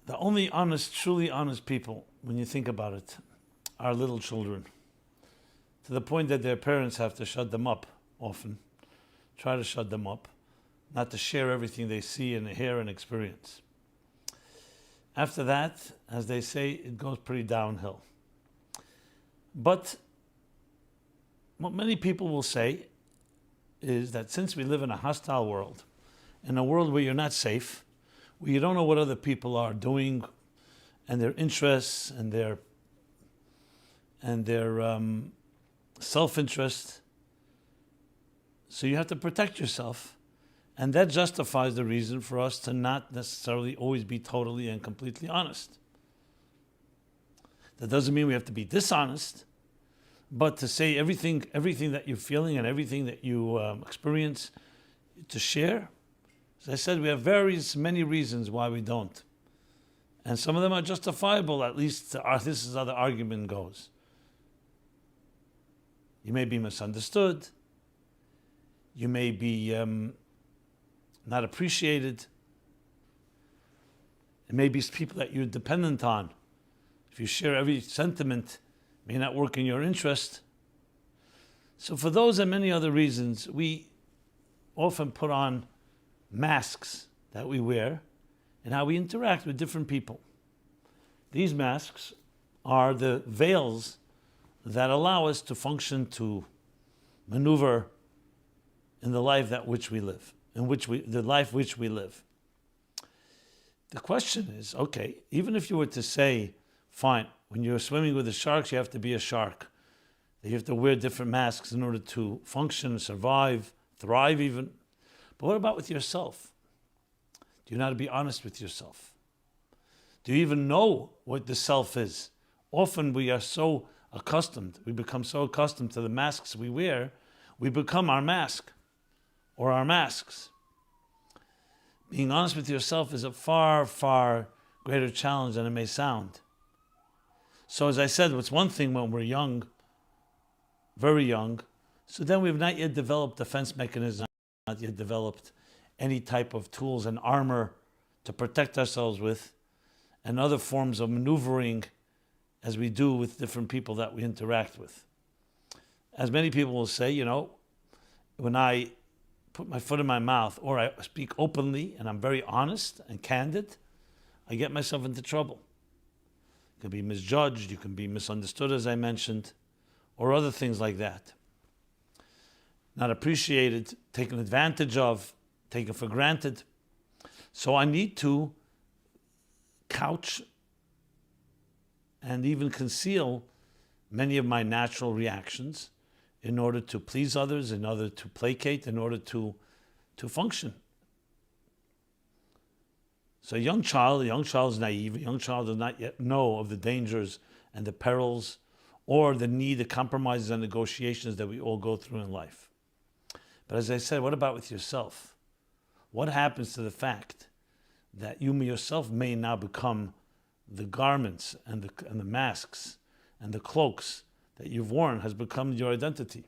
The only honest, truly honest people, when you think about it, are little children. To the point that their parents have to shut them up often, try to shut them up, not to share everything they see and hear and experience. After that, as they say, it goes pretty downhill. But what many people will say is that since we live in a hostile world, in a world where you're not safe, where you don't know what other people are doing and their interests and their self-interest, so you have to protect yourself, and that justifies the reason for us to not necessarily always be totally and completely honest. That doesn't mean we have to be dishonest, but to say everything that you're feeling and everything that you experience, to share. As I said, we have many reasons why we don't. And some of them are justifiable, at least this is how the argument goes. You may be misunderstood. You may be not appreciated. It may be people that you're dependent on. If you share every sentiment, it may not work in your interest. So for those and many other reasons, we often put on masks that we wear and how we interact with different people. These masks are the veils that allow us to function, to maneuver in the life that which we live, the life which we live. The question is, okay, even if you were to say, fine, when you're swimming with the sharks, you have to be a shark. You have to wear different masks in order to function, survive, thrive even. But what about with yourself? Do you know how to be honest with yourself? Do you even know what the self is? Often we are so accustomed, we become so accustomed to the masks we wear, we become our mask or our masks. Being honest with yourself is a far, far greater challenge than it may sound. So as I said, it's one thing when we're young, very young, so then we've not yet developed defense mechanisms, not yet developed any type of tools and armor to protect ourselves with, and other forms of maneuvering as we do with different people that we interact with. As many people will say, when I put my foot in my mouth or I speak openly and I'm very honest and candid, I get myself into trouble. You can be misjudged, you can be misunderstood, as I mentioned, or other things like that. Not appreciated, taken advantage of, taken for granted. So I need to couch and even conceal many of my natural reactions in order to please others, in order to placate, in order to function. So a young child is naive, a young child does not yet know of the dangers and the perils or the need, the compromises and negotiations that we all go through in life. But as I said, what about with yourself? What happens to the fact that you yourself may now become the garments and the masks and the cloaks that you've worn has become your identity?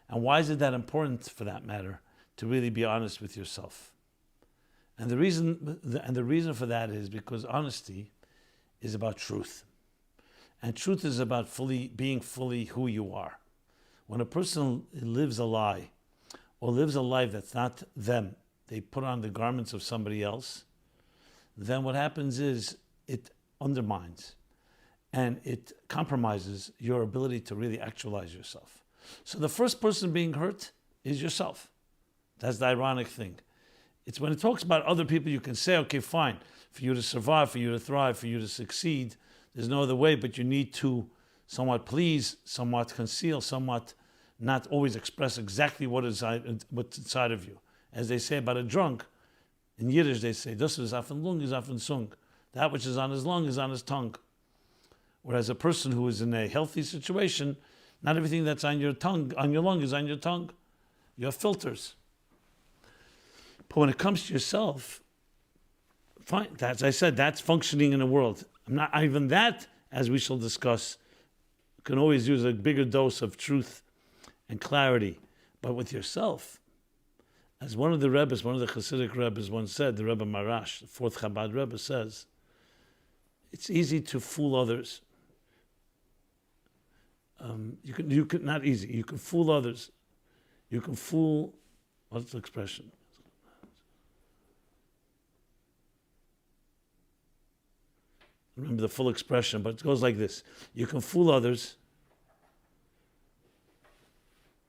And why is it that important, for that matter, to really be honest with yourself? And the reason for that is because honesty is about truth. And truth is about being fully who you are. When a person lives a lie or lives a life that's not them, they put on the garments of somebody else, then what happens is it undermines and it compromises your ability to really actualize yourself. So the first person being hurt is yourself. That's the ironic thing. It's when it talks about other people, you can say, okay, fine, for you to survive, for you to thrive, for you to succeed, there's no other way, but you need to somewhat please, somewhat conceal, somewhat not always express exactly what's inside of you. As they say about a drunk, in Yiddish they say, das is auf den Lung, is auf den Zung. That which is on his lung is on his tongue. Whereas a person who is in a healthy situation, not everything that's on your tongue, on your lung, is on your tongue. You have filters. But when it comes to yourself, fine, as I said, that's functioning in the world. Not even that, as we shall discuss, can always use a bigger dose of truth and clarity. But with yourself, As one of the Rebbes, one of the Hasidic Rebbes once said, the Rebbe Marash, the fourth Chabad Rebbe says, it's easy to fool others. You can not easy. You can fool others. You can fool. What's the expression? I remember the full expression, but it goes like this: you can fool others,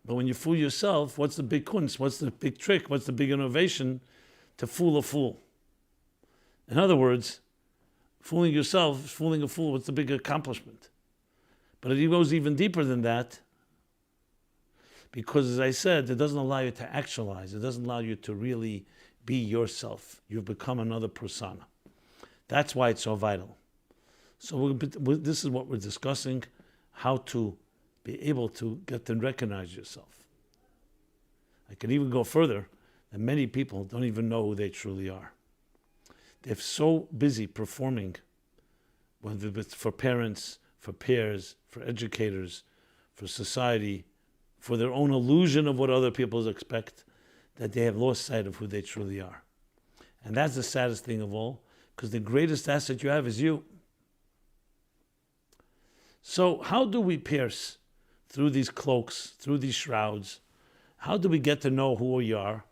but when you fool yourself, what's the big kunst? What's the big trick? What's the big innovation? To fool a fool. In other words, fooling yourself, fooling a fool. What's the big accomplishment? But it goes even deeper than that, because as I said, it doesn't allow you to actualize. It doesn't allow you to really be yourself. You've become another persona. That's why it's so vital. So this is what we're discussing, how to be able to get to recognize yourself. I can even go further, that many people don't even know who they truly are. They're so busy performing, whether it's for parents, for peers, for educators, for society, for their own illusion of what other people expect, that they have lost sight of who they truly are. And that's the saddest thing of all, because the greatest asset you have is you. So how do we pierce through these cloaks, through these shrouds? How do we get to know who we are?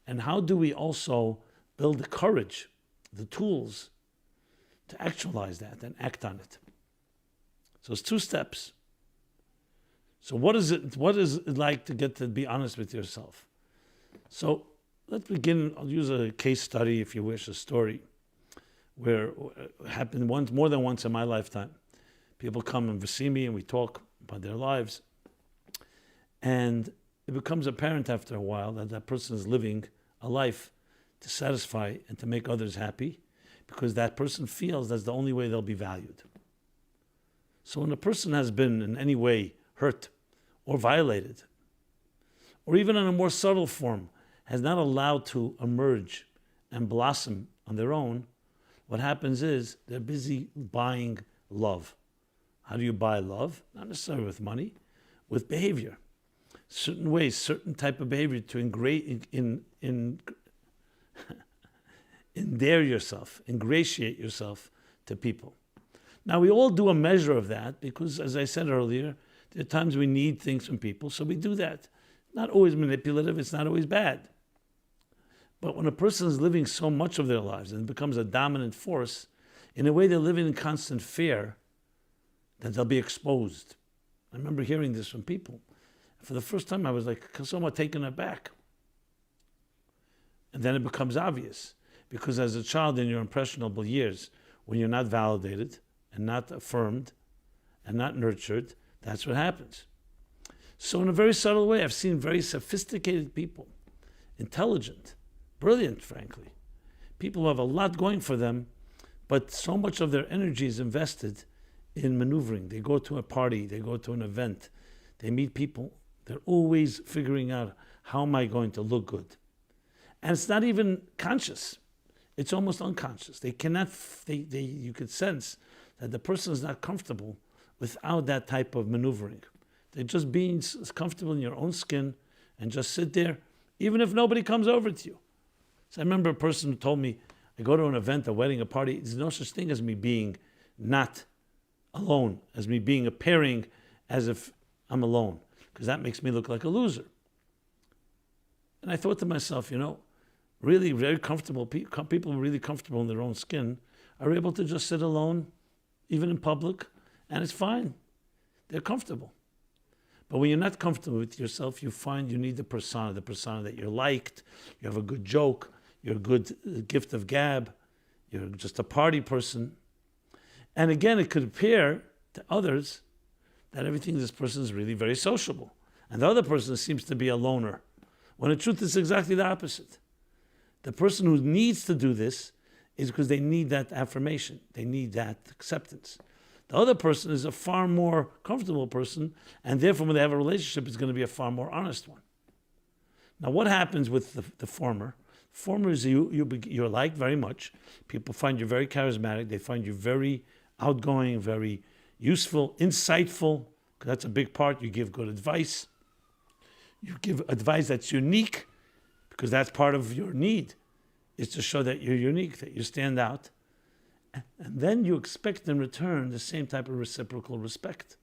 And how do we also build the courage, the tools, to actualize that and act on it? So it's 2 steps. So what is it like to get to be honest with yourself? So let's begin. I'll use a case study, if you wish, a story, where it happened more than once in my lifetime. People come and see me and we talk about their lives. And it becomes apparent after a while that that person is living a life to satisfy and to make others happy, because that person feels that's the only way they'll be valued. So when a person has been in any way hurt or violated, or even in a more subtle form, has not allowed to emerge and blossom on their own, what happens is they're busy buying love. How do you buy love? Not necessarily with money, with behavior. Certain ways, certain type of behavior to endear yourself, ingratiate yourself to people. Now, we all do a measure of that because, as I said earlier, there are times we need things from people, so we do that. Not always manipulative, it's not always bad. But when a person is living so much of their lives and becomes a dominant force, in a way they're living in constant fear that they'll be exposed. I remember hearing this from people. For the first time, I was like somewhat taken aback. And then it becomes obvious, because as a child in your impressionable years, when you're not validated, and not affirmed, and not nurtured, that's what happens. So in a very subtle way, I've seen very sophisticated people, intelligent, brilliant, frankly. People who have a lot going for them, but so much of their energy is invested in maneuvering. They go to a party, they go to an event, they meet people. They're always figuring out, how am I going to look good? And it's not even conscious. It's almost unconscious. They cannot, you could sense that the person is not comfortable without that type of maneuvering. They're just being comfortable in your own skin and just sit there, even if nobody comes over to you. So I remember a person who told me, I go to an event, a wedding, a party, there's no such thing as me being not alone, as me being appearing as if I'm alone, because that makes me look like a loser. And I thought to myself, really very comfortable people really comfortable in their own skin are able to just sit alone, even in public, and it's fine. They're comfortable. But when you're not comfortable with yourself, you find you need the persona that you're liked, you have a good joke, you're a good gift of gab, you're just a party person. And again, it could appear to others that everything this person is really very sociable. And the other person seems to be a loner. When in truth, it's exactly the opposite. The person who needs to do this is because they need that affirmation. They need that acceptance. The other person is a far more comfortable person, and therefore when they have a relationship, it's going to be a far more honest one. Now, what happens with the former? Former is you're liked very much. People find you very charismatic. They find you very outgoing, very useful, insightful, because that's a big part. You give good advice. You give advice that's unique, because that's part of your need, is to show that you're unique, that you stand out. And then you expect in return the same type of reciprocal respect.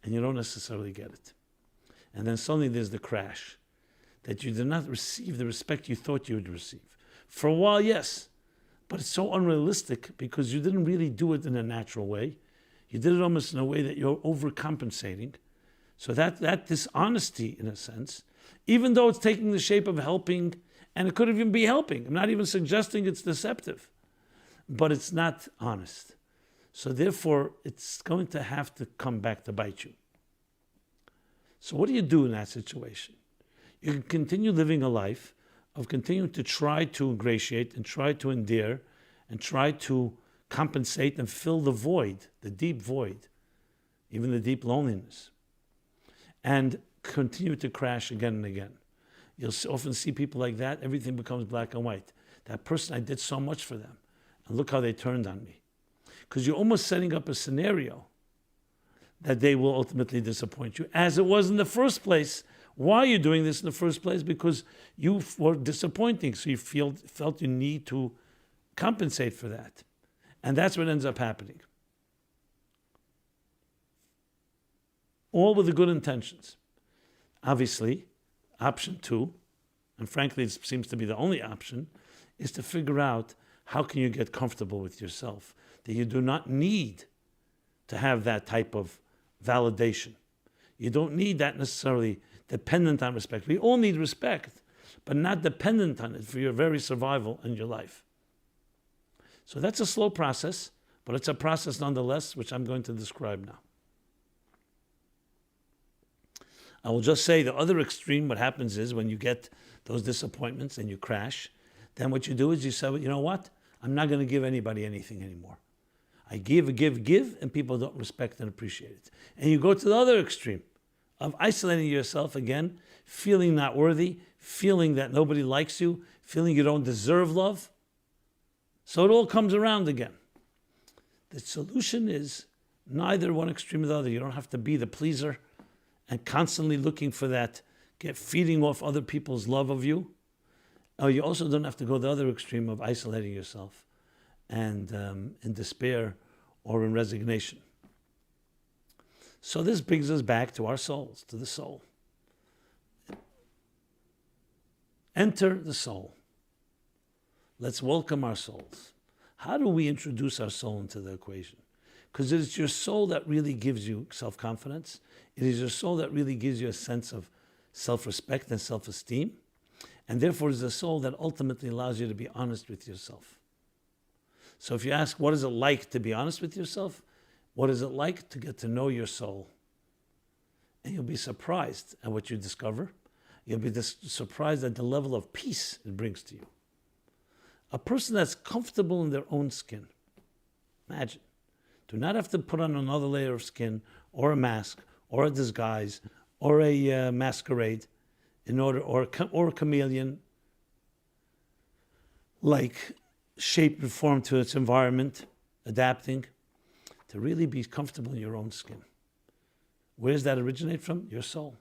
And you don't necessarily get it. And then suddenly there's the crash, that you did not receive the respect you thought you would receive. For a while, yes, but it's so unrealistic because you didn't really do it in a natural way. You did it almost in a way that you're overcompensating. So that dishonesty, in a sense, even though it's taking the shape of helping, and it could even be helping. I'm not even suggesting it's deceptive, but it's not honest. So therefore, it's going to have to come back to bite you. So what do you do in that situation? You can continue living a life of continuing to try to ingratiate and try to endear and try to compensate and fill the void, the deep void, even the deep loneliness, and continue to crash again and again. You'll often see people like that. Everything becomes black and white. That person, I did so much for them, and look how they turned on me. Because you're almost setting up a scenario that they will ultimately disappoint you, as it was in the first place. Why are you doing this in the first place? Because you were disappointing, so you felt you need to compensate for that. And that's what ends up happening. All with the good intentions. Obviously, option 2, and frankly it seems to be the only option, is to figure out how can you get comfortable with yourself, that you do not need to have that type of validation. You don't need that necessarily dependent on respect. We all need respect, but not dependent on it for your very survival in your life. So that's a slow process, but it's a process nonetheless, which I'm going to describe now. I will just say the other extreme, what happens is when you get those disappointments and you crash, then what you do is you say, well, you know what? I'm not going to give anybody anything anymore. I give, and people don't respect and appreciate it. And you go to the other extreme of isolating yourself again, feeling not worthy, feeling that nobody likes you, feeling you don't deserve love. So it all comes around again. The solution is neither one extreme or the other. You don't have to be the pleaser and constantly looking for that, feeding off other people's love of you. Or you also don't have to go the other extreme of isolating yourself and in despair or in resignation. So this brings us back to our souls, to the soul. Enter the soul. Let's welcome our souls. How do we introduce our soul into the equation? Because it is your soul that really gives you self-confidence. It is your soul that really gives you a sense of self-respect and self-esteem. And therefore, it is the soul that ultimately allows you to be honest with yourself. So if you ask, what is it like to be honest with yourself? What is it like to get to know your soul? And you'll be surprised at what you discover. You'll be surprised at the level of peace it brings to you. A person that's comfortable in their own skin. Imagine. Do not have to put on another layer of skin or a mask or a disguise or a masquerade in order, or a chameleon, like shape and form to its environment, adapting, to really be comfortable in your own skin. Where does that originate from? Your soul.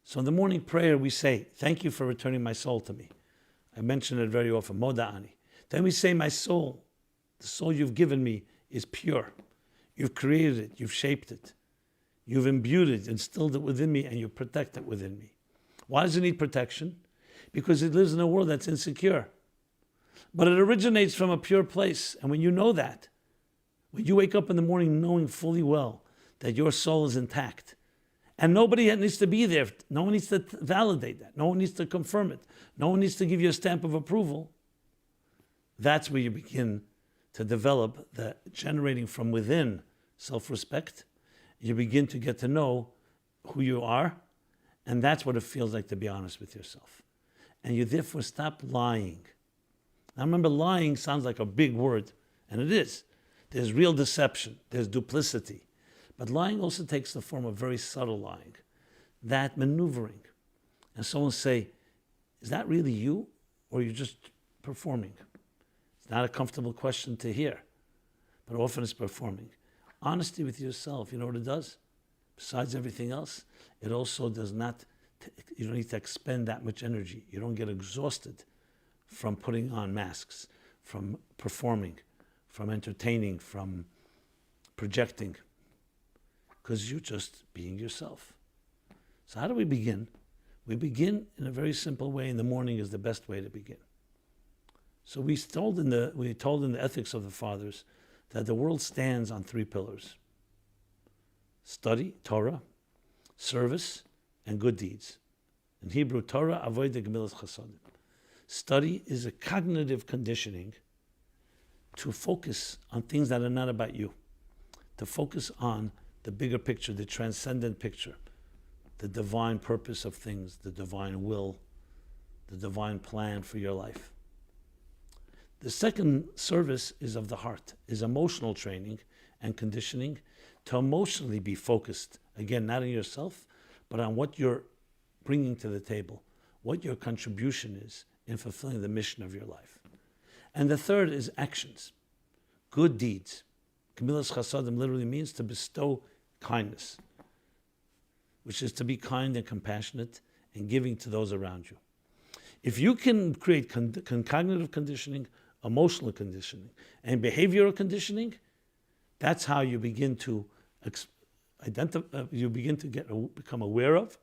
So in the morning prayer we say, thank you for returning my soul to me. I mention it very often, Moda'ani. Then we say, my soul, the soul you've given me is pure. You've created it, you've shaped it. You've imbued it, instilled it within me, and you protect it within me. Why does it need protection? Because it lives in a world that's insecure. But it originates from a pure place. And when you know that, when you wake up in the morning knowing fully well that your soul is intact, and nobody needs to be there, no one needs to validate that, no one needs to confirm it, no one needs to give you a stamp of approval, that's where you begin to develop the generating from within self-respect. You begin to get to know who you are, and that's what it feels like to be honest with yourself. And you therefore stop lying. Now remember, lying sounds like a big word, and it is. There's real deception, there's duplicity. But lying also takes the form of very subtle lying, that maneuvering. And someone say, is that really you, or are you just performing? It's not a comfortable question to hear, but often it's performing. Honesty with yourself, you know what it does? Besides everything else, it also does not You don't need to expend that much energy. You don't get exhausted from putting on masks, from performing, from entertaining, from projecting, because you're just being yourself. So how do we begin? We begin in a very simple way. In the morning is the best way to begin. So we told in the Ethics of the Fathers that the world stands on 3 pillars: study, Torah, service, and good deeds. In Hebrew, Torah, avodah gemilas chasadim. Study is a cognitive conditioning to focus on things that are not about you, to focus on the bigger picture, the transcendent picture, the divine purpose of things, the divine will, the divine plan for your life. The second service is of the heart, is emotional training and conditioning to emotionally be focused, again, not on yourself, but on what you're bringing to the table, what your contribution is in fulfilling the mission of your life. And the third is actions, good deeds. Gemilas chasadim literally means to bestow kindness, which is to be kind and compassionate and giving to those around you. If you can create cognitive conditioning, emotional conditioning, and behavioral conditioning, that's how you begin to become aware of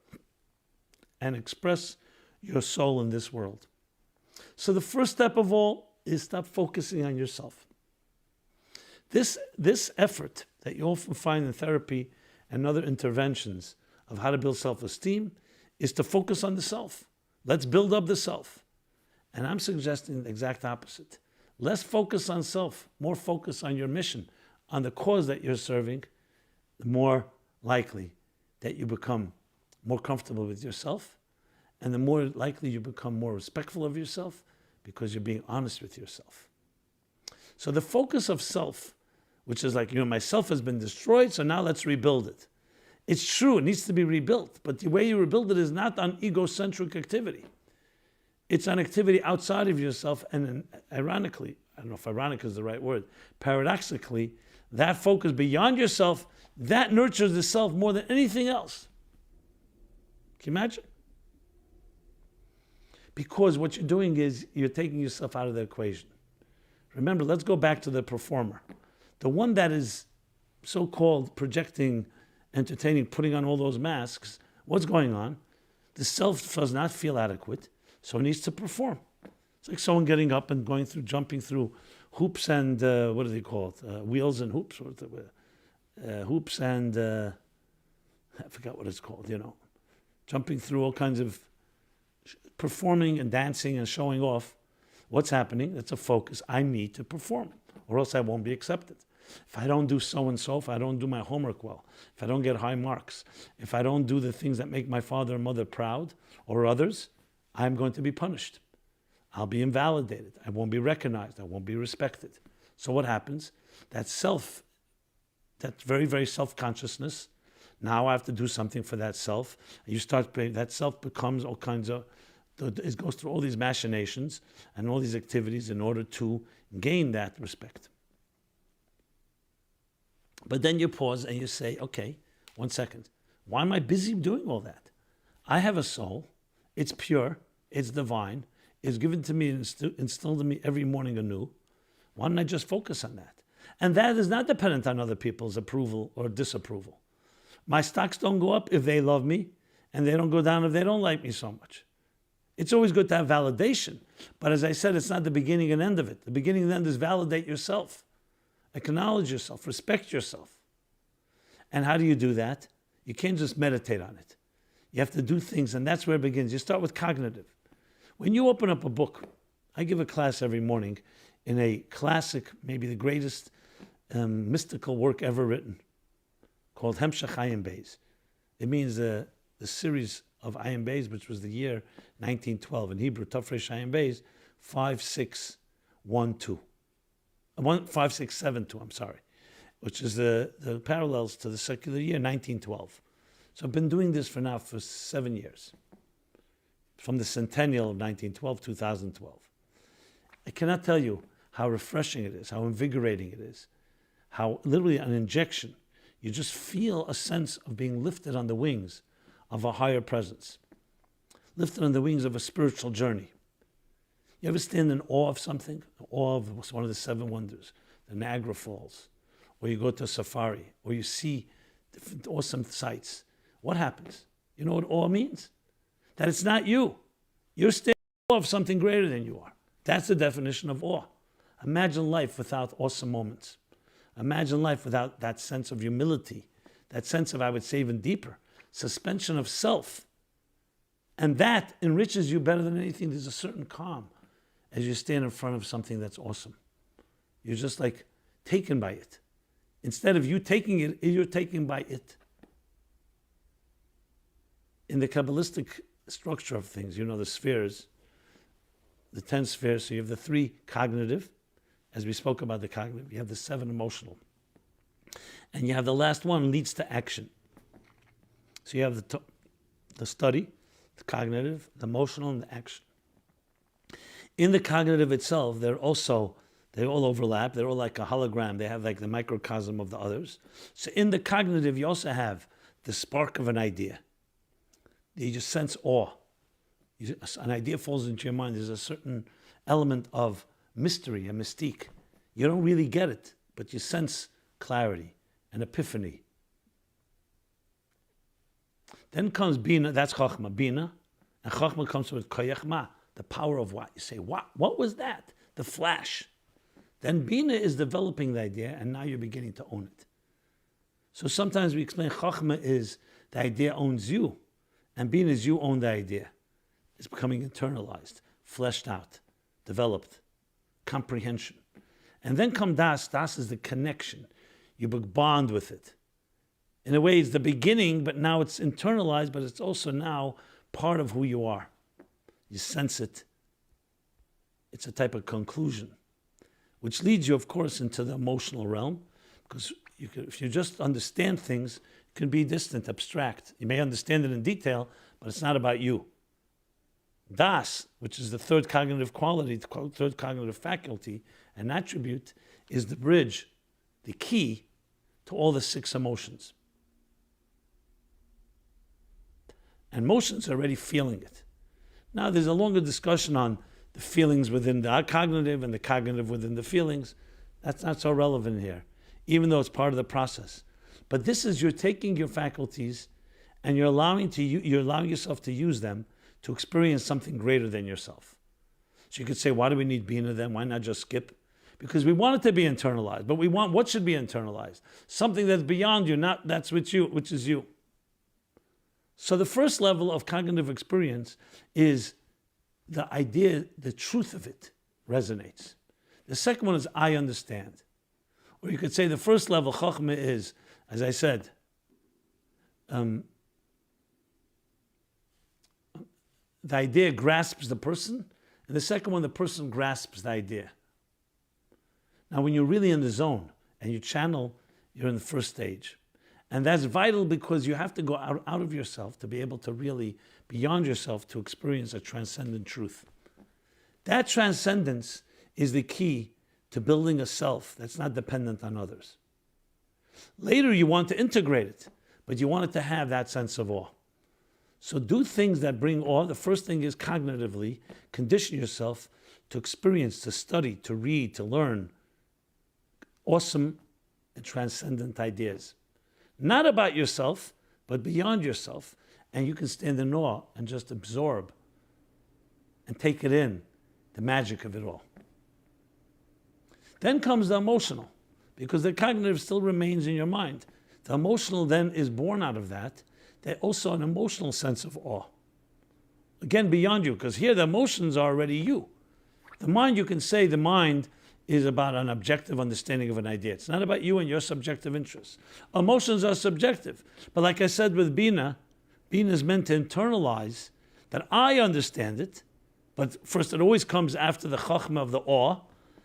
and express your soul in this world. So the first step of all is stop focusing on yourself. This effort that you often find in therapy and other interventions of how to build self-esteem is to focus on the self. Let's build up the self. And I'm suggesting the exact opposite. Less focus on self, more focus on your mission, on the cause that you're serving, the more likely that you become more comfortable with yourself, and the more likely you become more respectful of yourself because you're being honest with yourself. So the focus of self, which is like, my self has been destroyed, so now let's rebuild it. It's true, it needs to be rebuilt, but the way you rebuild it is not on egocentric activity. It's an activity outside of yourself, and ironically, I don't know if ironic is the right word, paradoxically, that focus beyond yourself, that nurtures the self more than anything else. Can you imagine? Because what you're doing is you're taking yourself out of the equation. Remember, let's go back to the performer. The one that is so-called projecting, entertaining, putting on all those masks, what's going on? The self does not feel adequate, so it needs to perform. It's like someone getting up and jumping through hoops and, what do they call it? Wheels and hoops? Hoops and, I forgot what it's called, Jumping through all kinds of performing and dancing and showing off. What's happening? That's a focus. I need to perform, or else I won't be accepted. If I don't do so-and-so, if I don't do my homework well, if I don't get high marks, if I don't do the things that make my father and mother proud, or others, I'm going to be punished. I'll be invalidated. I won't be recognized. I won't be respected. So what happens? That self, that very, very self-consciousness, now I have to do something for that self. You start, that self becomes all kinds of, it goes through all these machinations and all these activities in order to gain that respect. But then you pause and you say, okay, 1 second. Why am I busy doing all that? I have a soul. It's pure. It's divine. It's given to me and instilled in me every morning anew. Why don't I just focus on that? And that is not dependent on other people's approval or disapproval. My stocks don't go up if they love me, and they don't go down if they don't like me so much. It's always good to have validation. But as I said, it's not the beginning and end of it. The beginning and end is validate yourself. Acknowledge yourself. Respect yourself. And how do you do that? You can't just meditate on it. You have to do things, and that's where it begins. You start with cognitive. When you open up a book, I give a class every morning in a classic, maybe the greatest mystical work ever written, called Hemshech Ayin Beis. It means the series of Ayin Beis, which was the year 1912. In Hebrew, Tafresh Ayin Beis, 5612. 5672, I'm sorry, which is the parallels to the secular year 1912. So I've been doing this for 7 years, from the centennial of 1912, 2012. I cannot tell you how refreshing it is, how invigorating it is, how literally an injection. You just feel a sense of being lifted on the wings of a higher presence. lifted on the wings of a spiritual journey. You ever stand in awe of something? Awe of one of the seven wonders, the Niagara Falls, or you go to a safari, or you see different awesome sights. What happens? You know what awe means? That it's not you. You're standing in awe of something greater than you are. That's the definition of awe. Imagine life without awesome moments. Imagine life without that sense of humility, that sense of, I would say even deeper, suspension of self. And that enriches you better than anything. There's a certain calm as you stand in front of something that's awesome. You're just like taken by it. Instead of you taking it, you're taken by it. In the Kabbalistic structure of things, you know the spheres, the 10 spheres, so you have the 3 cognitive, as we spoke about the cognitive, you have the 7 emotional. And you have the last one leads to action. So you have the study, the cognitive, the emotional, and the action. In the cognitive itself, they all overlap. They're all like a hologram. They have like the microcosm of the others. So in the cognitive, you also have the spark of an idea. You just sense awe. An idea falls into your mind. There's a certain element of mystery, a mystique. You don't really get it, but you sense clarity, an epiphany. Then comes Bina, that's Chachma, Bina. And Chachma comes with Koyach Ma, the power of what? You say, what was that? The flash. Then Bina is developing the idea, and now you're beginning to own it. So sometimes we explain Chachma is the idea owns you, and Bina is you own the idea. It's becoming internalized, fleshed out, developed, comprehension. And then come Das. Das is the connection. You bond with it. In a way, it's the beginning, but now it's internalized, but it's also now part of who you are. You sense it. It's a type of conclusion, which leads you, of course, into the emotional realm, because if you just understand things, it can be distant, abstract. You may understand it in detail, but it's not about you. Das, which is the 3rd cognitive quality, the 3rd cognitive faculty, an attribute, is the bridge, the key to all the 6 emotions. And emotions are already feeling it. Now, there's a longer discussion on the feelings within the cognitive and the cognitive within the feelings. That's not so relevant here, even though it's part of the process. But this is, you're taking your faculties and you're allowing yourself to use them to experience something greater than yourself. So you could say, why do we need Bina then? Why not just skip? Because we want it to be internalized, but we want what should be internalized? Something that's beyond you, not that's with you, which is you. So the first level of cognitive experience is the idea, the truth of it resonates. The second one is I understand. Or you could say the first level, Chachma, is, as I said, the idea grasps the person, and the second one, the person grasps the idea. Now, when you're really in the zone and you channel, you're in the first stage. And that's vital because you have to go out of yourself to be able to really, beyond yourself, to experience a transcendent truth. That transcendence is the key to building a self that's not dependent on others. Later, you want to integrate it, but you want it to have that sense of awe. So do things that bring awe. The first thing is cognitively condition yourself to experience, to study, to read, to learn awesome and transcendent ideas. Not about yourself, but beyond yourself. And you can stand in awe and just absorb and take it in, the magic of it all. Then comes the emotional, because the cognitive still remains in your mind. The emotional then is born out of that. There's also an emotional sense of awe. Again, beyond you, because here the emotions are already you. The mind, you can say the mind is about an objective understanding of an idea. It's not about you and your subjective interests. Emotions are subjective. But like I said with Bina, Bina is meant to internalize that I understand it, but first it always comes after the chachma of the awe,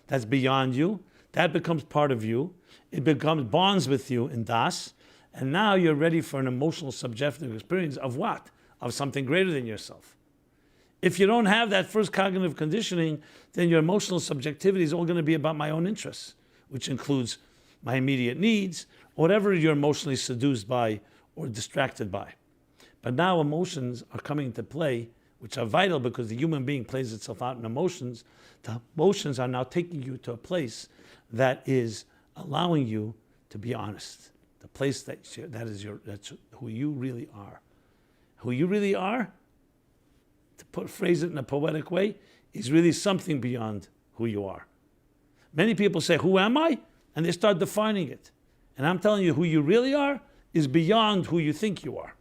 that's beyond you. That becomes part of you. It becomes bonds with you in Das. And now you're ready for an emotional subjective experience of what? Of something greater than yourself. If you don't have that first cognitive conditioning, then your emotional subjectivity is all going to be about my own interests, which includes my immediate needs, whatever you're emotionally seduced by or distracted by. But now emotions are coming into play which are vital because the human being plays itself out in emotions, the emotions are now taking you to a place that is allowing you to be honest. The place that's who you really are. Who you really are, to phrase it in a poetic way, is really something beyond who you are. Many people say, who am I? And they start defining it. And I'm telling you, who you really are is beyond who you think you are.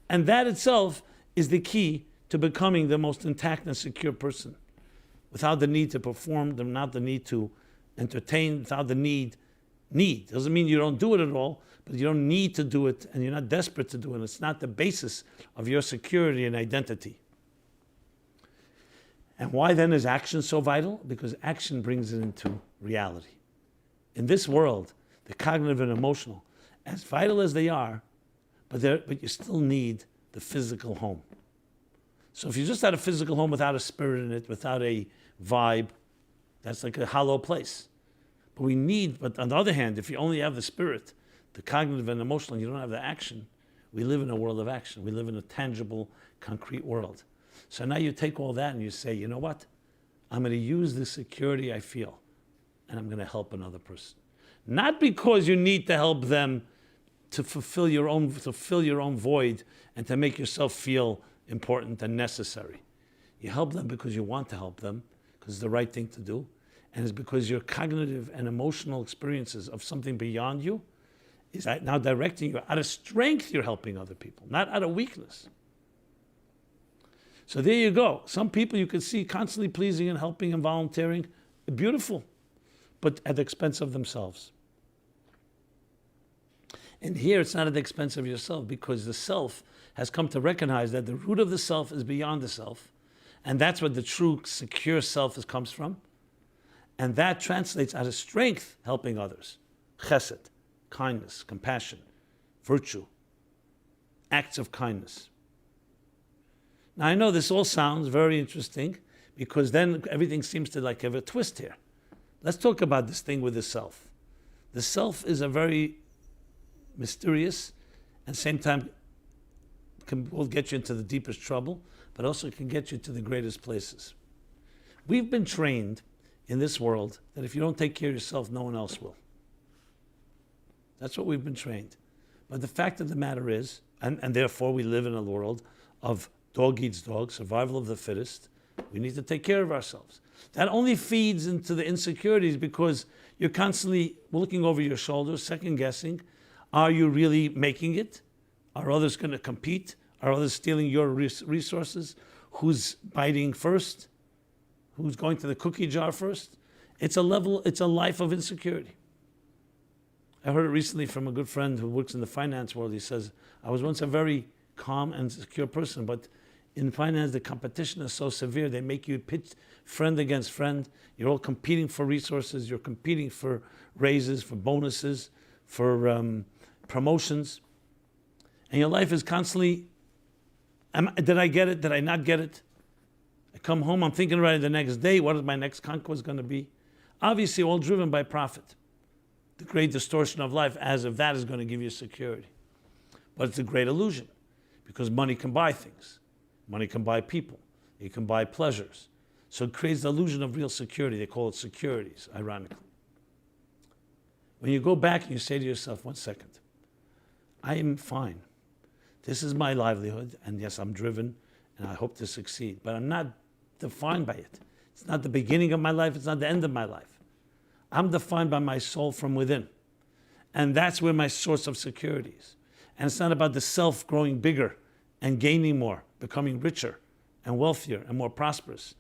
And that itself is the key to becoming the most intact and secure person. Without the need to perform, without the need to entertain, without the need. Doesn't mean you don't do it at all, but you don't need to do it and you're not desperate to do it. It's not the basis of your security and identity. And why then is action so vital? Because action brings it into reality. In this world, the cognitive and emotional, as vital as they are, but you still need the physical home. So if you just had a physical home without a spirit in it, without a vibe, that's like a hollow place. But on the other hand, if you only have the spirit, the cognitive and emotional, and you don't have the action, we live in a world of action. We live in a tangible, concrete world. So now you take all that and you say, you know what? I'm going to use the security I feel, and I'm going to help another person. Not because you need to help them to fulfill your own void and to make yourself feel important and necessary. You help them because you want to help them, because it's the right thing to do, and it's because your cognitive and emotional experiences of something beyond you is now directing you. Out of strength, you're helping other people, not out of weakness. So there you go. Some people you can see constantly pleasing and helping and volunteering. Beautiful, but at the expense of themselves. And here it's not at the expense of yourself, because the self has come to recognize that the root of the self is beyond the self. And that's where the true secure self comes from. And that translates out of strength, helping others. Chesed, kindness, compassion, virtue, acts of kindness. Now I know this all sounds very interesting, because then everything seems to like have a twist here. Let's talk about this thing with the self. The self is a very mysterious and same time will get you into the deepest trouble, but also can get you to the greatest places. We've been trained in this world that if you don't take care of yourself, no one else will. That's what we've been trained. But the fact of the matter is, and therefore we live in a world of dog eats dog, survival of the fittest. We need to take care of ourselves. That only feeds into the insecurities because you're constantly looking over your shoulder, second guessing. Are you really making it? Are others going to compete? Are others stealing your resources? Who's biting first? Who's going to the cookie jar first? It's a life of insecurity. I heard it recently from a good friend who works in the finance world. He says, I was once a very calm and secure person, but in finance, the competition is so severe. They make you pitch friend against friend. You're all competing for resources. You're competing for raises, for bonuses, for promotions. And your life is constantly, did I get it? Did I not get it? I come home, I'm thinking about it the next day. What is my next conquest going to be? Obviously, all driven by profit. The great distortion of life, as if that is going to give you security. But it's a great illusion, because money can buy things. Money can buy people. It can buy pleasures. So it creates the illusion of real security. They call it securities, ironically. When you go back and you say to yourself, 1 second, I am fine. This is my livelihood, and yes, I'm driven, and I hope to succeed. But I'm not defined by it. It's not the beginning of my life. It's not the end of my life. I'm defined by my soul from within. And that's where my source of security is. And it's not about the self growing bigger and gaining more, becoming richer and wealthier and more prosperous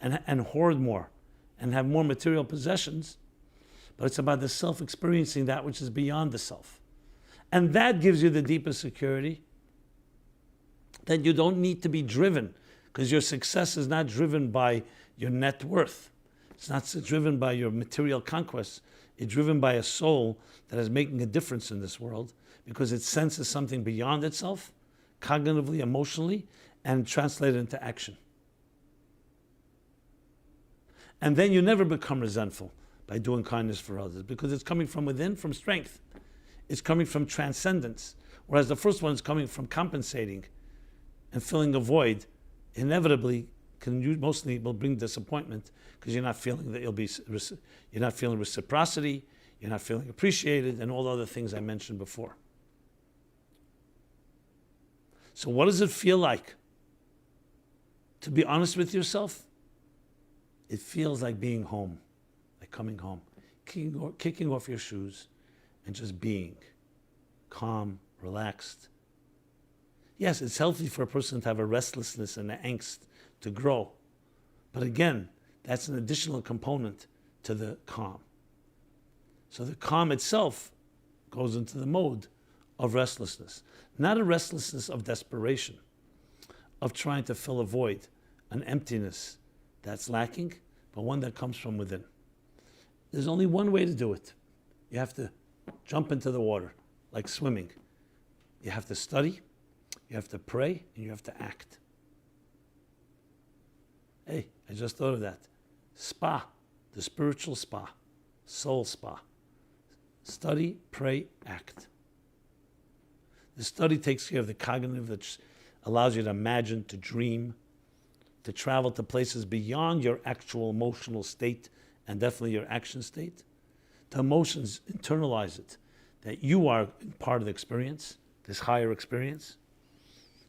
and hoard more and have more material possessions. But it's about the self experiencing that which is beyond the self. And that gives you the deepest security, that you don't need to be driven, because your success is not driven by your net worth. It's not driven by your material conquests. It's driven by a soul that is making a difference in this world, because it senses something beyond itself, cognitively, emotionally, and translate it into action. And then you never become resentful by doing kindness for others, because it's coming from within, from strength. It's coming from transcendence. Whereas the first one is coming from compensating and filling a void inevitably mostly will bring disappointment because you're not feeling that you're not feeling reciprocity, you're not feeling appreciated, and all the other things I mentioned before. So what does it feel like? To be honest with yourself, it feels like being home, like coming home, kicking off your shoes and just being calm, relaxed. Yes, it's healthy for a person to have a restlessness and an angst to grow. But again, that's an additional component to the calm. So the calm itself goes into the mode of restlessness. Not a restlessness of desperation, of trying to fill a void, an emptiness that's lacking, but one that comes from within. There's only one way to do it. You have to jump into the water, like swimming. You have to study, you have to pray, and you have to act. Hey, I just thought of that. Spa, the spiritual spa, soul spa. Study, pray, act. The study takes care of the cognitive, that allows you to imagine, to dream, to travel to places beyond your actual emotional state and definitely your action state. The emotions, internalize it, that you are part of the experience, this higher experience.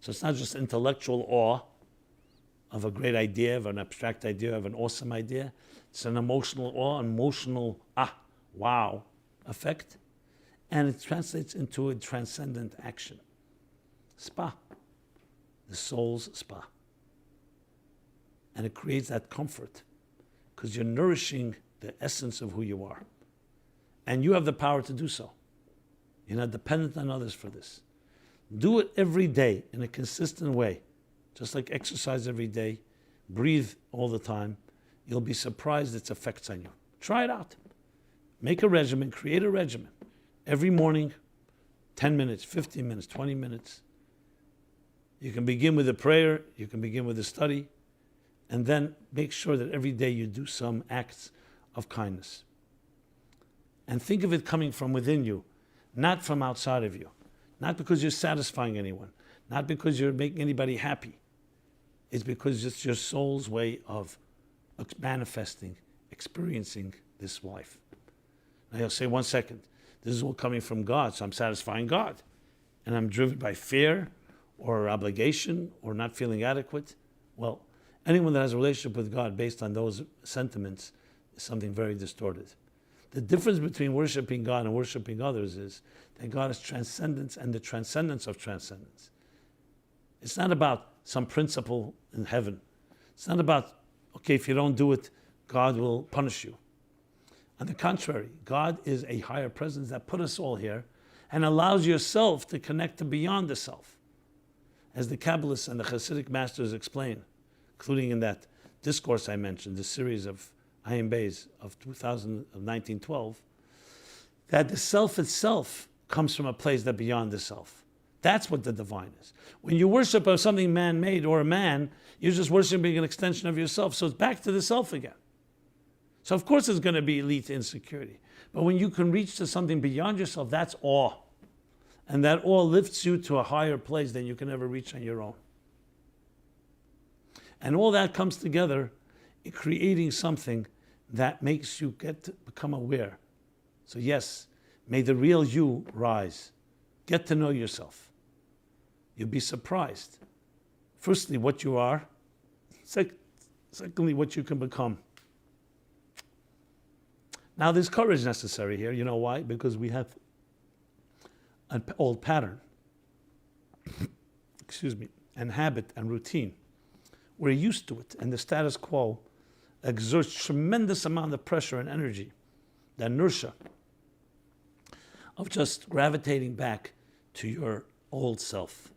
So it's not just intellectual awe of a great idea, of an abstract idea, of an awesome idea. It's an emotional awe, an emotional wow effect. And it translates into a transcendent action. Spa, the soul's spa. And it creates that comfort because you're nourishing the essence of who you are. And you have the power to do so. You're not dependent on others for this. Do it every day in a consistent way. Just like exercise every day, breathe all the time. You'll be surprised its effects on you. Try it out. Make a regimen, create a regimen. Every morning, 10 minutes, 15 minutes, 20 minutes. You can begin with a prayer, you can begin with a study, and then make sure that every day you do some acts of kindness. And think of it coming from within you, not from outside of you. Not because you're satisfying anyone, not because you're making anybody happy. It's because it's your soul's way of manifesting, experiencing this life. Now you'll say, 1 second, this is all coming from God, so I'm satisfying God. And I'm driven by fear or obligation or not feeling adequate. Well, anyone that has a relationship with God based on those sentiments is something very distorted. The difference between worshiping God and worshiping others is that God is transcendence and the transcendence of transcendence. It's not about some principle in heaven. It's not about, okay, if you don't do it, God will punish you. On the contrary, God is a higher presence that put us all here and allows yourself to connect to beyond the self. As the Kabbalists and the Hasidic masters explain, including in that discourse I mentioned, the series of Ayin Beis of 1912, that the self itself comes from a place that beyond the self. That's what the divine is. When you worship of something man-made or a man, you're just worshiping an extension of yourself. So it's back to the self again. So of course it's going to lead to insecurity. But when you can reach to something beyond yourself, that's awe. And that awe lifts you to a higher place than you can ever reach on your own. And all that comes together in creating something that makes you get to become aware. So yes, may the real you rise. Get to know yourself. You'll be surprised. Firstly, what you are. Secondly, what you can become. Now, there's courage necessary here. You know why? Because we have an old pattern, and habit and routine. We're used to it, and the status quo exerts tremendous amount of pressure and energy, the inertia of just gravitating back to your old self.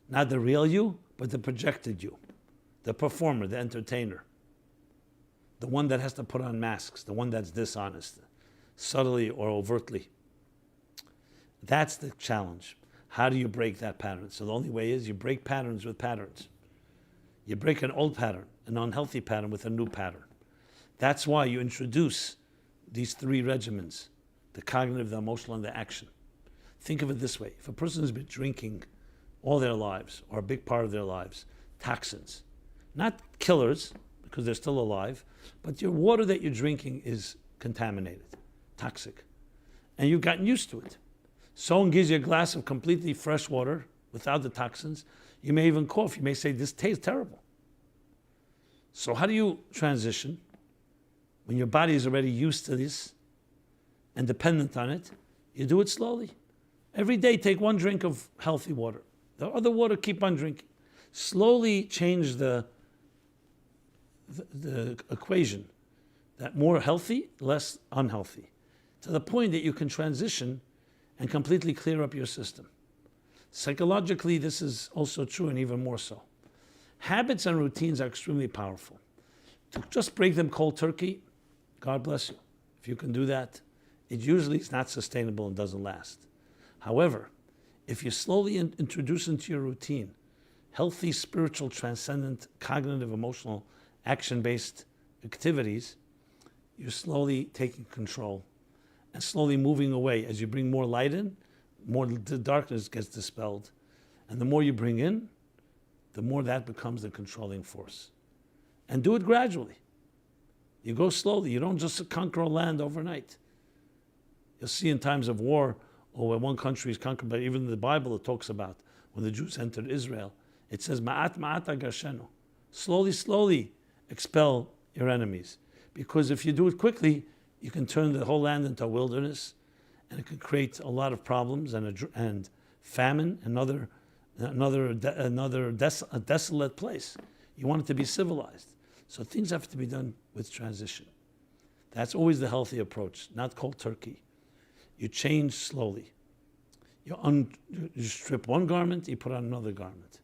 Not the real you, but the projected you, the performer, the entertainer, the one that has to put on masks, the one that's dishonest, subtly or overtly. That's the challenge. How do you break that pattern? So the only way is you break patterns with patterns. You break an old pattern, an unhealthy pattern with a new pattern. That's why you introduce these 3 regimens, the cognitive, the emotional, and the action. Think of it this way. If a person has been drinking all their lives, or a big part of their lives, toxins, Not killers, because they're still alive, but your water that you're drinking is contaminated, toxic. And you've gotten used to it. Someone gives you a glass of completely fresh water without the toxins. You may even cough. You may say, this tastes terrible. So how do you transition when your body is already used to this and dependent on it? You do it slowly. Every day, take one drink of healthy water. The other water, keep on drinking. Slowly change the equation. That more healthy, less unhealthy. To the point that you can transition and completely clear up your system. Psychologically, this is also true, and even more so. Habits and routines are extremely powerful. To just break them cold turkey, God bless you. If you can do that, it usually is not sustainable and doesn't last. However, if you slowly introduce into your routine healthy, spiritual, transcendent, cognitive, emotional, action-based activities, you're slowly taking control and slowly moving away. As you bring more light in, more the darkness gets dispelled. And the more you bring in, the more that becomes the controlling force. And do it gradually. You go slowly. You don't just conquer a land overnight. You'll see in times of war, or when one country is conquered, but even in the Bible it talks about when the Jews entered Israel, it says, Ma'at ma'at agarshenu. Slowly, slowly expel your enemies. Because if you do it quickly, you can turn the whole land into a wilderness, and it can create a lot of problems and famine, a desolate place. You want it to be civilized. So things have to be done with transition. That's always the healthy approach, not cold turkey. You change slowly. You strip one garment, you put on another garment.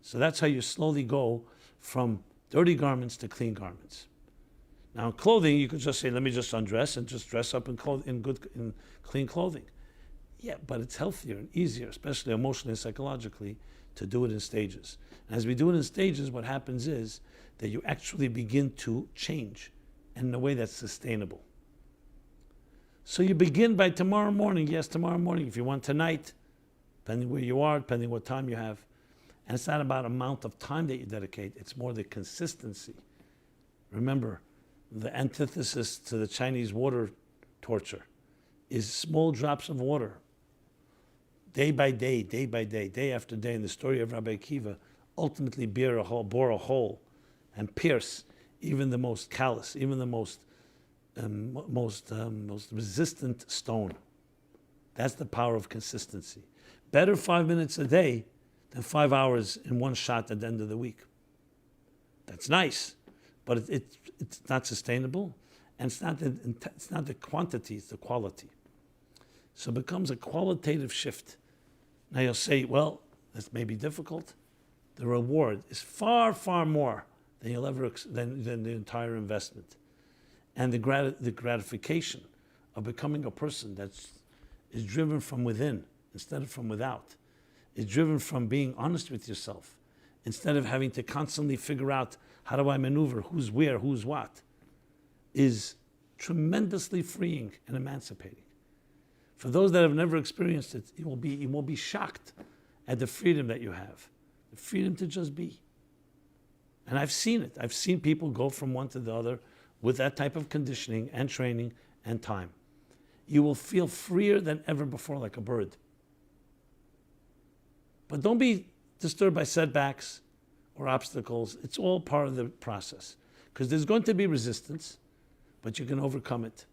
So that's how you slowly go from dirty garments to clean garments. Now, in clothing, you could just say, let me just undress and just dress up in clean clothing. Yeah, but it's healthier and easier, especially emotionally and psychologically, to do it in stages. And as we do it in stages, what happens is that you actually begin to change in a way that's sustainable. So you begin by tomorrow morning. Yes, tomorrow morning. If you want tonight, depending where you are, depending what time you have. And it's not about amount of time that you dedicate. It's more the consistency. Remember, the antithesis to the Chinese water torture is small drops of water. Day by day, day after day. In the story of Rabbi Akiva, ultimately bore a hole and pierce even the most callous, even the most resistant stone. That's the power of consistency. Better 5 minutes a day than 5 hours in one shot at the end of the week. That's nice, but it's not sustainable, and it's not the quantity, it's the quality. So it becomes a qualitative shift. Now you'll say, well, this may be difficult. The reward is far, far more than you'll ever than the entire investment. And the gratification of becoming a person that is driven from within instead of from without, is driven from being honest with yourself instead of having to constantly figure out how do I maneuver, who's where, who's what, is tremendously freeing and emancipating. For those that have never experienced it, you will be shocked at the freedom that you have, the freedom to just be. And I've seen it. I've seen people go from one to the other with that type of conditioning and training and time. You will feel freer than ever before, like a bird. But don't be disturbed by setbacks or obstacles. It's all part of the process. Because there's going to be resistance, but you can overcome it.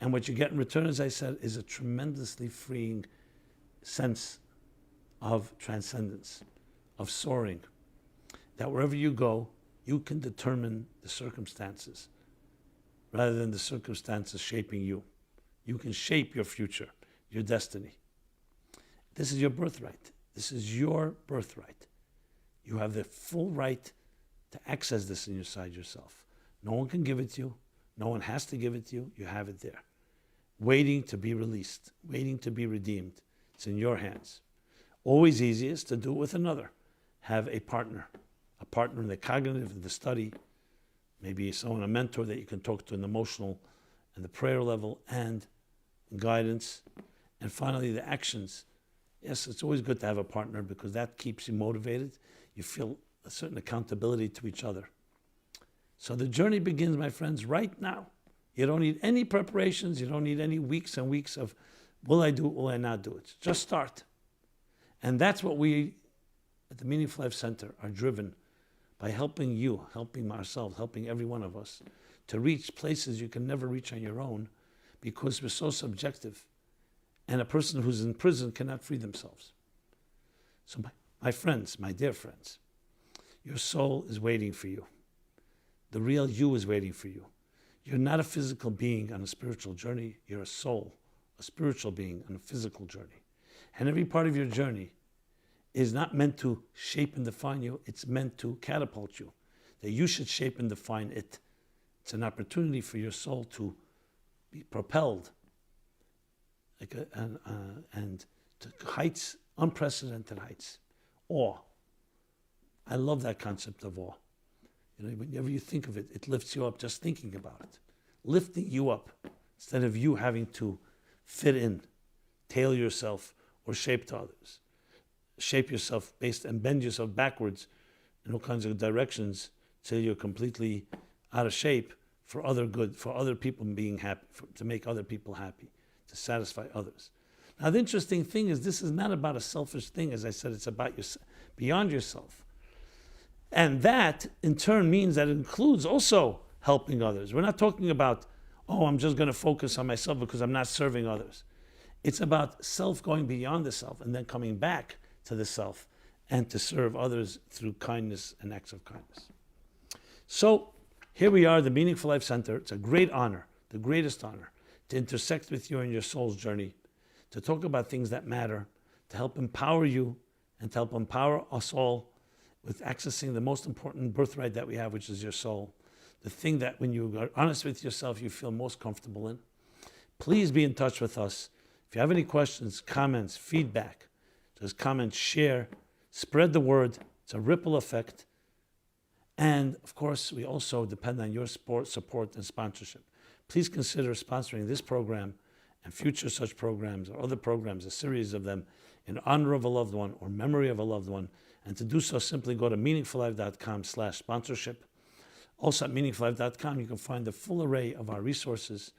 And what you get in return, as I said, is a tremendously freeing sense of transcendence, of soaring. That wherever you go, you can determine the circumstances rather than the circumstances shaping you. You can shape your future, your destiny. This is your birthright. This is your birthright. You have the full right to access this inside yourself. No one can give it to you. No one has to give it to you. You have it there, waiting to be released, waiting to be redeemed. It's in your hands. Always easiest to do it with another. Have a partner in the cognitive, in the study, maybe someone, a mentor that you can talk to in the emotional and the prayer level and guidance. And finally, the actions. Yes, it's always good to have a partner because that keeps you motivated. You feel a certain accountability to each other. So the journey begins, my friends, right now. You don't need any preparations. You don't need any weeks and weeks of, will I do it, will I not do it? Just start. And that's what we at the Meaningful Life Center are driven by, helping you, helping ourselves, helping every one of us to reach places you can never reach on your own, because we're so subjective. And a person who's in prison cannot free themselves. So my friends, my dear friends, your soul is waiting for you. The real you is waiting for you. You're not a physical being on a spiritual journey. You're a soul, a spiritual being on a physical journey. And every part of your journey is not meant to shape and define you. It's meant to catapult you, that you should shape and define it. It's an opportunity for your soul to be propelled and to heights, unprecedented heights. Awe. I love that concept of awe. Whenever you think of it, it lifts you up just thinking about it. Lifting you up instead of you having to fit in, tailor yourself, or shape to others. Shape yourself based and bend yourself backwards in all kinds of directions till you're completely out of shape for other people being happy, to make other people happy, to satisfy others. Now the interesting thing is, this is not about a selfish thing. As I said, it's about beyond yourself. And that, in turn, means that it includes also helping others. We're not talking about, I'm just going to focus on myself because I'm not serving others. It's about self going beyond the self and then coming back to the self and to serve others through kindness and acts of kindness. So here we are, the Meaningful Life Center. It's a great honor, the greatest honor, to intersect with you in your soul's journey, to talk about things that matter, to help empower you and to help empower us all with accessing the most important birthright that we have, which is your soul. The thing that when you are honest with yourself, you feel most comfortable in. Please be in touch with us. If you have any questions, comments, feedback, just comment, share, spread the word. It's a ripple effect. And of course, we also depend on your support and sponsorship. Please consider sponsoring this program and future such programs or other programs, a series of them, in honor of a loved one or memory of a loved one. And to do so, simply go to meaningfullife.com/sponsorship. Also at meaningfullife.com, you can find the full array of our resources.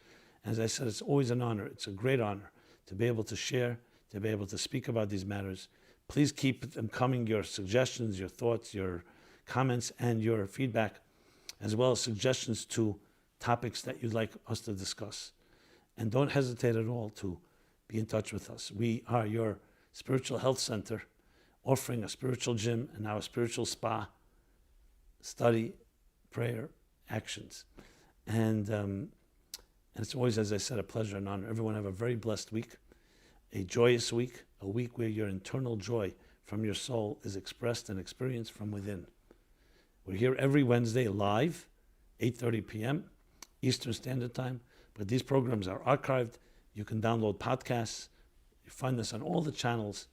As I said, it's always an honor. It's a great honor to be able to share, to be able to speak about these matters. Please keep them coming, your suggestions, your thoughts, your comments, and your feedback, as well as suggestions to topics that you'd like us to discuss. And don't hesitate at all to be in touch with us. We are your spiritual health center, offering a spiritual gym and now a spiritual spa, study, prayer, actions. And it's always, as I said, a pleasure and honor. Everyone have a very blessed week, a joyous week, a week where your internal joy from your soul is expressed and experienced from within. We're here every Wednesday live, 8:30 p.m. Eastern Standard Time, but these programs are archived. You can download podcasts. You find us on all the channels.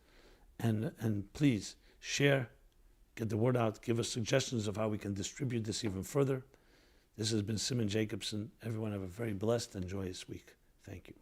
And please share, get the word out, give us suggestions of how we can distribute this even further. This has been Simon Jacobson. Everyone have a very blessed and joyous week. Thank you.